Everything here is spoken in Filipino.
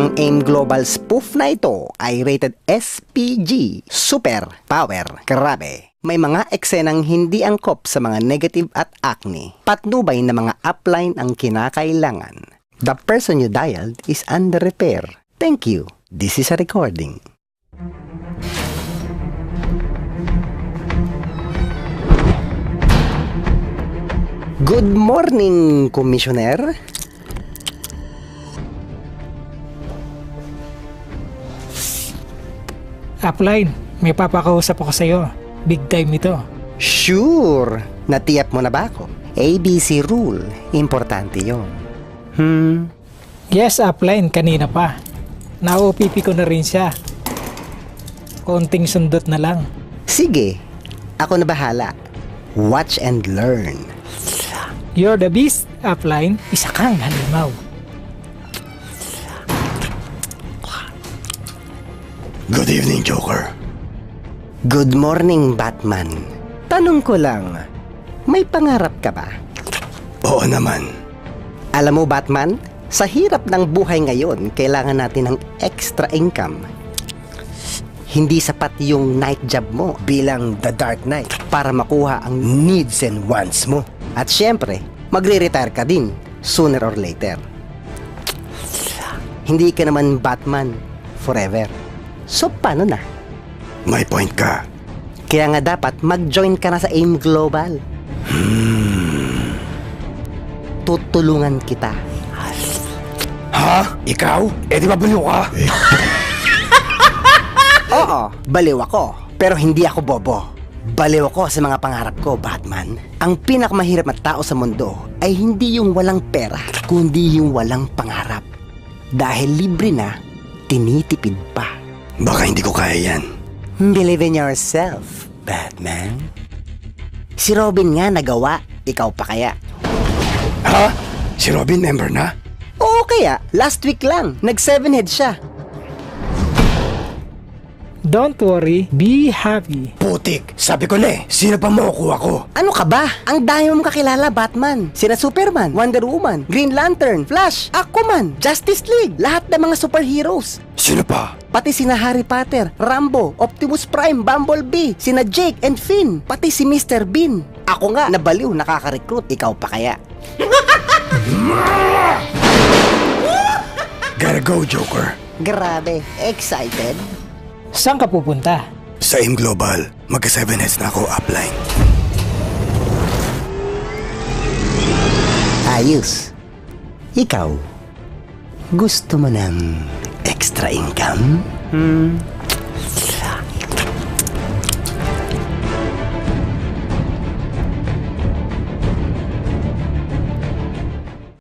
Ang AIM Global spoof na ito ay rated SPG, Super Power. Grabe. May mga eksenang hindi angkop sa mga negative at acne. Patnubay na mga upline ang kinakailangan. The person you dialed is under repair. Thank you. This is a recording. Good morning, Commissioner. Upline, may papakausap ako sa'yo. Big time ito. Sure. Natiyap mo na ba ako? ABC rule. Importante yon. Yes, upline, kanina pa. Na-OPP ko na rin siya. Konting sundot na lang. Sige. Ako na bahala. Watch and learn. You're the beast, upline. Isa kang halimaw. Good evening, Joker. Good morning, Batman. Tanong ko lang, may pangarap ka ba? Oo naman. Alam mo, Batman, sa hirap ng buhay ngayon, kailangan natin ng extra income. Hindi sapat yung night job mo bilang The Dark Knight para makuha ang needs and wants mo. At syempre, magre-retire ka din sooner or later. Hindi ka naman Batman forever. So, paano na? May point ka. Kaya nga dapat mag-join ka na sa AIM Global. Tutulungan kita. Ha? Ikaw? Eh di ba baliw ka? Oo, baliw ako. Pero hindi ako bobo. Baliw ako sa mga pangarap ko, Batman. Ang pinakamahirap na tao sa mundo ay hindi yung walang pera, kundi yung walang pangarap. Dahil libre na, tinitipid pa. Baka hindi ko kaya yan. Believe in yourself, Batman. Si Robin nga nagawa, ikaw pa kaya? Ha? Si Robin member na? Oo kaya, last week lang, nag-7 head siya. Don't worry, be happy. Putik, sabi ko na eh, sino pa makukuha ko? Ano ka ba? Ang dami mong kakilala, Batman. Sina Superman, Wonder Woman, Green Lantern, Flash, Aquaman, Justice League. Lahat ng mga superheroes. Sino pa? Pati sina Harry Potter, Rambo, Optimus Prime, Bumblebee, sina Jake and Finn, pati si Mr. Bean. Ako nga, nabaliw, nakaka-recruit. Ikaw pa kaya? Gotta go, Joker. Grabe, excited? Saan ka pupunta? Sa AIM Global, magka-7 heads na ako upline. Ayos. Ikaw, gusto mo ng extra income?